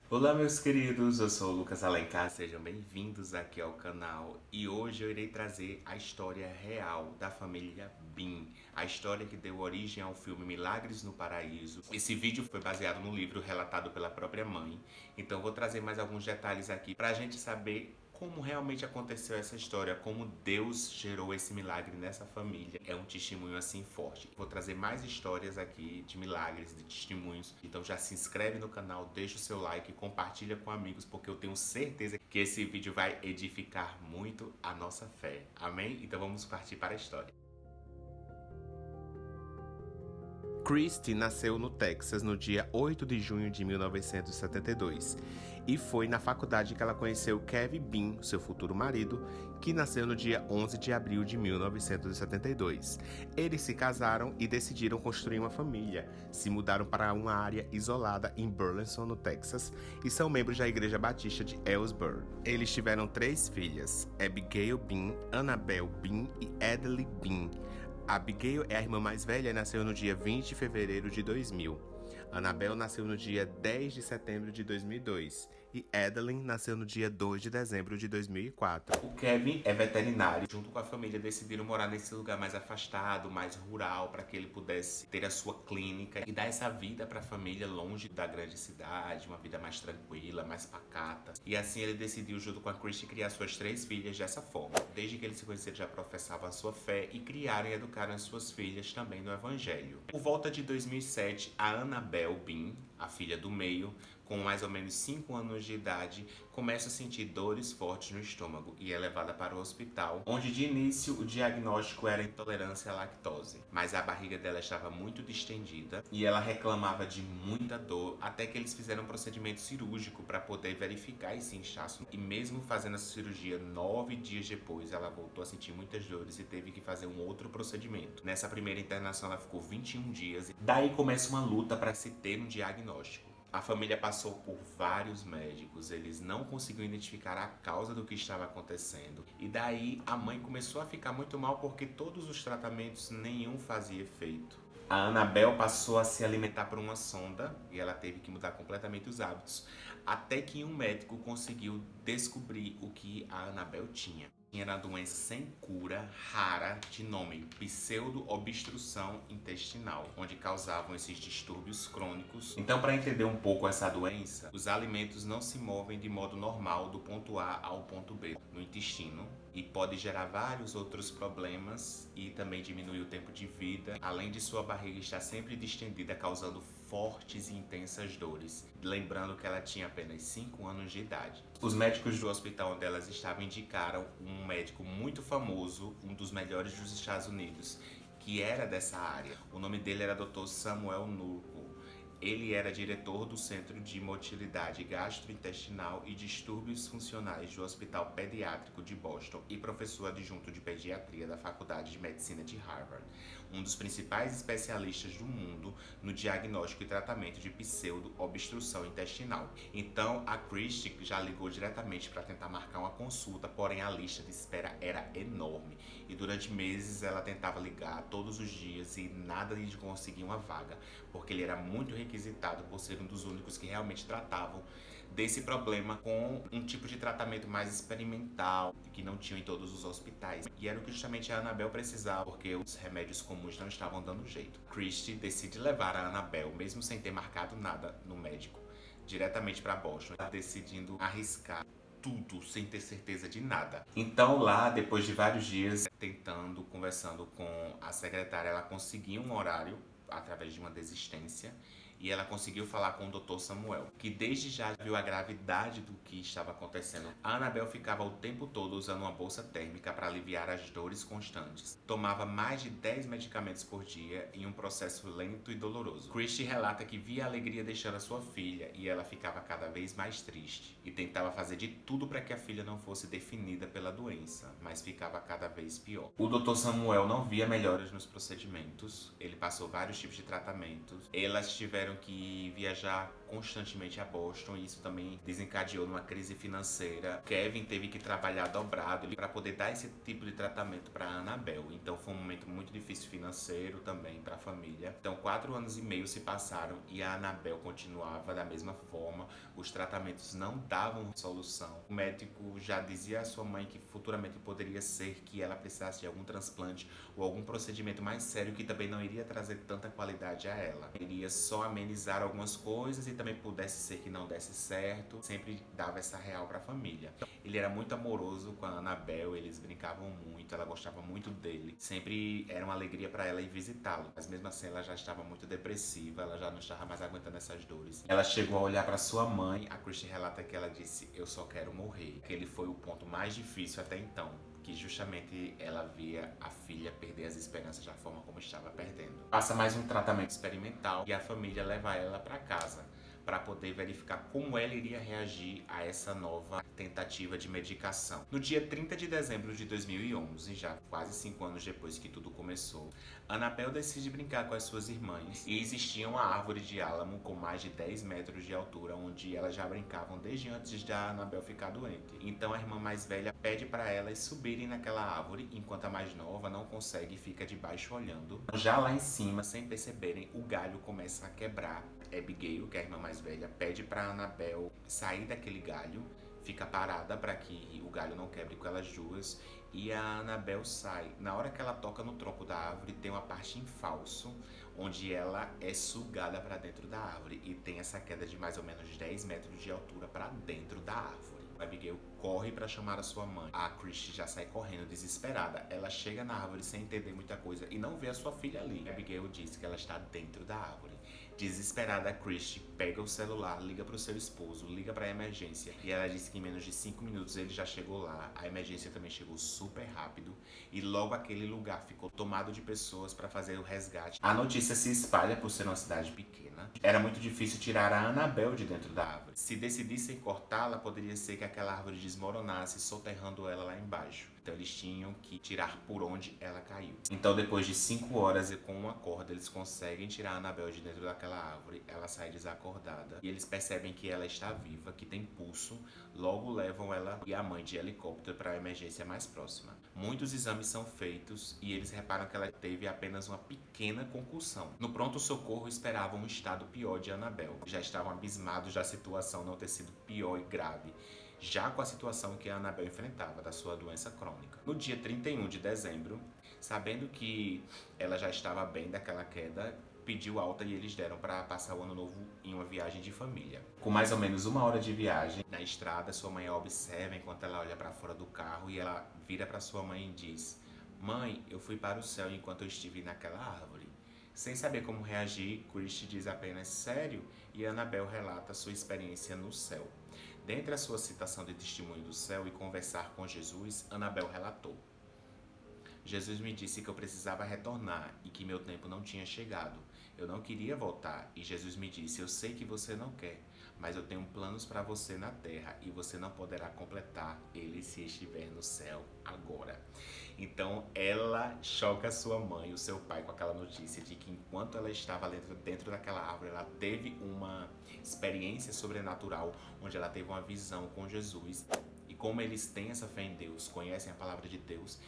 Olá, meus queridos, eu sou o Lucas Alencar, sejam bem-vindos aqui ao canal e hoje eu irei trazer a história real da família Bin, a história que deu origem ao filme Milagres no Paraíso. Esse vídeo foi baseado no livro relatado pela própria mãe, então vou trazer mais alguns detalhes aqui para a gente saber como realmente aconteceu essa história, como Deus gerou esse milagre nessa família. É um testemunho assim forte. Vou trazer mais histórias aqui de milagres, de testemunhos. Então já se inscreve no canal, deixa o seu like, compartilha com amigos, porque eu tenho certeza que esse vídeo vai edificar muito a nossa fé. Amém? Então vamos partir para a história. Christy nasceu no Texas no dia 8 de junho de 1972 e foi na faculdade que ela conheceu Kevin Bean, seu futuro marido, que nasceu no dia 11 de abril de 1972. Eles se casaram e decidiram construir uma família. Se mudaram para uma área isolada em Burleson, no Texas, e são membros da Igreja Batista de Ellsberg. Eles tiveram 3 filhas, Abigail Bean, Annabelle Bean e Adele Bean. Abigail é a irmã mais velha e nasceu no dia 20 de fevereiro de 2000. Annabelle nasceu no dia 10 de setembro de 2002 e Adeline nasceu no dia 2 de dezembro de 2004. O Kevin é veterinário. Junto com a família decidiram morar nesse lugar mais afastado, mais rural, para que ele pudesse ter a sua clínica e dar essa vida para a família longe da grande cidade, uma vida mais tranquila, mais pacata. E assim ele decidiu, junto com a Christy, criar suas 3 filhas dessa forma. Desde que eles se conheceram, já professavam a sua fé e criaram e educaram as suas filhas também no Evangelho. Por volta de 2007, a Annabelle Bean, a filha do meio, com mais ou menos 5 anos de idade, começa a sentir dores fortes no estômago e é levada para o hospital, onde de início o diagnóstico era intolerância à lactose. Mas a barriga dela estava muito distendida e ela reclamava de muita dor, até que eles fizeram um procedimento cirúrgico para poder verificar esse inchaço. E mesmo fazendo essa cirurgia 9 dias depois, ela voltou a sentir muitas dores e teve que fazer um outro procedimento. Nessa primeira internação ela ficou 21 dias. Daí começa uma luta para se ter um diagnóstico. A família passou por vários médicos, eles não conseguiam identificar a causa do que estava acontecendo. E daí a mãe começou a ficar muito mal porque todos os tratamentos nenhum fazia efeito. A Annabelle passou a se alimentar por uma sonda e ela teve que mudar completamente os hábitos, até que um médico conseguiu descobrir o que a Annabelle tinha. Era uma doença sem cura, rara, de nome pseudo-obstrução intestinal, onde causavam esses distúrbios crônicos. Então, para entender um pouco essa doença, os alimentos não se movem de modo normal do ponto A ao ponto B no intestino e pode gerar vários outros problemas e também diminuir o tempo de vida, além de sua barriga estar sempre distendida, causando fortes e intensas dores, lembrando que ela tinha apenas 5 anos de idade. Os médicos do hospital onde elas estavam indicaram um médico muito famoso, um dos melhores dos Estados Unidos, que era dessa área. O nome dele era Dr. Samuel Nurko. Ele era diretor do Centro de Motilidade Gastrointestinal e Distúrbios Funcionais do Hospital Pediátrico de Boston e professor adjunto de pediatria da Faculdade de Medicina de Harvard, um dos principais especialistas do mundo no diagnóstico e tratamento de pseudo-obstrução intestinal. Então, a Christy já ligou diretamente para tentar marcar uma consulta, porém a lista de espera era enorme e durante meses ela tentava ligar todos os dias e nada de conseguir uma vaga, porque ele era muito requisitado por ser um dos únicos que realmente tratavam desse problema com um tipo de tratamento mais experimental que não tinham em todos os hospitais. E era o que justamente a Annabelle precisava, porque os remédios comuns não estavam dando jeito. Christy decide levar a Annabelle, mesmo sem ter marcado nada no médico, diretamente para Boston, decidindo arriscar tudo sem ter certeza de nada. Então lá, depois de vários dias tentando, conversando com a secretária, ela conseguiu um horário através de uma desistência e ela conseguiu falar com o Dr. Samuel, que desde já viu a gravidade do que estava acontecendo. A Annabelle ficava o tempo todo usando uma bolsa térmica para aliviar as dores constantes. Tomava mais de 10 medicamentos por dia em um processo lento e doloroso. Christy relata que via a alegria deixando a sua filha e ela ficava cada vez mais triste e tentava fazer de tudo para que a filha não fosse definida pela doença, mas ficava cada vez pior. O Dr. Samuel não via melhoras nos procedimentos, ele passou vários tipos de tratamentos. Elas tiveram tiveram que viajar constantemente a Boston e isso também desencadeou numa crise financeira. Kevin teve que trabalhar dobrado para poder dar esse tipo de tratamento para Annabelle. Então foi um momento muito difícil financeiro também para a família. Então 4 anos e meio se passaram e a Annabelle continuava da mesma forma. Os tratamentos não davam solução. O médico já dizia à sua mãe que futuramente poderia ser que ela precisasse de algum transplante ou algum procedimento mais sério que também não iria trazer tanta qualidade a ela. Iria só amenizar algumas coisas e também pudesse ser que não desse certo. Sempre dava essa real para a família. Ele era muito amoroso com a Annabelle, eles brincavam muito, ela gostava muito dele. Sempre era uma alegria para ela ir visitá-lo. Mas mesmo assim ela já estava muito depressiva, ela já não estava mais aguentando essas dores. Ela chegou a olhar para sua mãe, a Christie relata que ela disse: "Eu só quero morrer". Aquele foi o ponto mais difícil até então, que justamente ela via a filha perder as esperanças da forma como estava perdendo. Passa mais um tratamento experimental e a família leva ela para casa para poder verificar como ela iria reagir a essa nova tentativa de medicação. No dia 30 de dezembro de 2011, já quase 5 anos depois que tudo começou, Annabelle decide brincar com as suas irmãs e existia uma árvore de álamo com mais de 10 metros de altura, onde elas já brincavam desde antes da Annabelle ficar doente. Então a irmã mais velha pede para elas subirem naquela árvore, enquanto a mais nova não consegue e fica de baixo olhando. Já lá em cima, sem perceberem, o galho começa a quebrar. Abigail, que é a irmã mais velha, pede para Annabelle sair daquele galho, fica parada para que o galho não quebre com elas duas, e a Annabelle sai. Na hora que ela toca no tronco da árvore, tem uma parte em falso, onde ela é sugada para dentro da árvore e tem essa queda de mais ou menos 10 metros de altura para dentro da árvore. A Abigail corre para chamar a sua mãe. A Christie já sai correndo, desesperada. Ela chega na árvore sem entender muita coisa e não vê a sua filha ali. A Abigail diz que ela está dentro da árvore. Desesperada, a Christie pega o celular, liga para o seu esposo, liga para a emergência. E ela disse que em menos de 5 minutos ele já chegou lá. A emergência também chegou super rápido. E logo aquele lugar ficou tomado de pessoas para fazer o resgate. A notícia se espalha por ser uma cidade pequena. Era muito difícil tirar a Annabelle de dentro da árvore. Se decidissem cortá-la, poderia ser que aquela árvore desmoronasse, soterrando ela lá embaixo. Então eles tinham que tirar por onde ela caiu. Então depois de 5 horas e com uma corda, eles conseguem tirar a Annabelle de dentro daquela árvore. Ela sai desacordada e eles percebem que ela está viva, que tem pulso. Logo levam ela e a mãe de helicóptero para a emergência mais próxima. Muitos exames são feitos e eles reparam que ela teve apenas uma pequena concussão. No pronto-socorro esperavam um estado pior de Annabelle. Já estavam abismados da situação não ter sido pior e grave, já com a situação que a Annabelle enfrentava da sua doença crônica. No dia 31 de dezembro, sabendo que ela já estava bem daquela queda, pediu alta e eles deram para passar o ano novo em uma viagem de família. Com mais ou menos 1 hora de viagem, na estrada, sua mãe a observa enquanto ela olha para fora do carro e ela vira para sua mãe e diz: "Mãe, eu fui para o céu enquanto eu estive naquela árvore." Sem saber como reagir, Christie diz apenas "sério?" e Annabelle relata sua experiência no céu. Dentre a sua citação de testemunho do céu e conversar com Jesus, Annabelle relatou: "Jesus me disse que eu precisava retornar e que meu tempo não tinha chegado. Eu não queria voltar e Jesus me disse: eu sei que você não quer, mas eu tenho planos para você na terra e você não poderá completar ele se estiver no céu agora." Então ela choca sua mãe e o seu pai com aquela notícia de que enquanto ela estava dentro daquela árvore, ela teve uma experiência sobrenatural, onde ela teve uma visão com Jesus. E como eles têm essa fé em Deus, conhecem a palavra de Deus,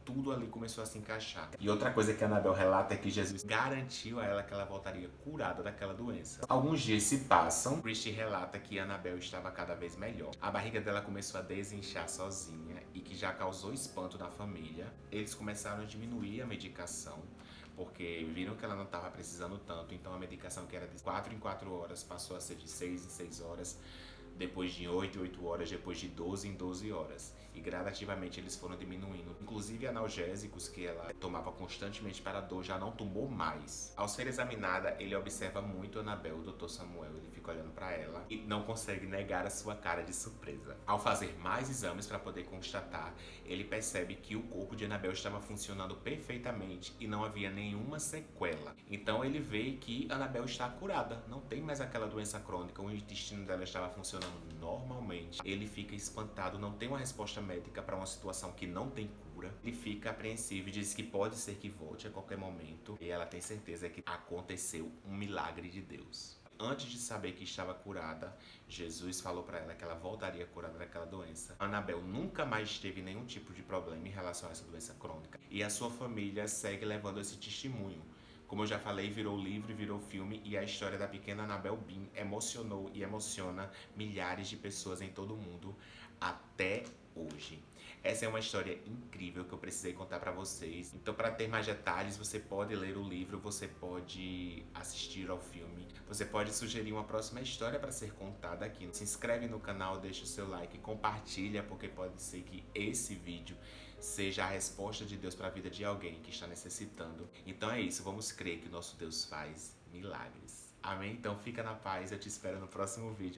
tudo ali começou a se encaixar. E outra coisa que a Annabelle relata é que Jesus garantiu a ela que ela voltaria curada daquela doença. Alguns dias se passam, Christie relata que a Annabelle estava cada vez melhor. A barriga dela começou a desinchar sozinha e que já causou espanto na família. Eles começaram a diminuir a medicação, porque viram que ela não estava precisando tanto, então a medicação que era de 4 em 4 horas passou a ser de 6 em 6 horas, depois de 8 em 8 horas, depois de 12 em 12 horas. E gradativamente eles foram diminuindo. Inclusive analgésicos que ela tomava constantemente para a dor já não tomou mais. Ao ser examinada, ele observa muito a Annabelle, o Dr. Samuel. Ele fica olhando para ela e não consegue negar a sua cara de surpresa. Ao fazer mais exames para poder constatar, ele percebe que o corpo de Annabelle estava funcionando perfeitamente e não havia nenhuma sequela. Então ele vê que Annabelle está curada, não tem mais aquela doença crônica, o intestino dela estava funcionando normalmente. Ele fica espantado, não tem uma resposta médica para uma situação que não tem cura. cura. Ele fica apreensivo e diz que pode ser que volte a qualquer momento. E ela tem certeza que aconteceu um milagre de Deus. Antes de saber que estava curada, Jesus falou para ela que ela voltaria curada daquela doença. Anabel nunca mais teve nenhum tipo de problema em relação a essa doença crônica. E a sua família segue levando esse testemunho. Como eu já falei, virou livro, virou filme, e a história da pequena Anabel Bean emocionou e emociona milhares de pessoas em todo o mundo até hoje. Essa é uma história incrível que eu precisei contar para vocês. Então, para ter mais detalhes, você pode ler o livro, você pode assistir ao filme, você pode sugerir uma próxima história para ser contada aqui. Se inscreve no canal, deixa o seu like, compartilha, porque pode ser que esse vídeo seja a resposta de Deus para a vida de alguém que está necessitando. Então é isso, vamos crer que o nosso Deus faz milagres. Amém? Então fica na paz, eu te espero no próximo vídeo.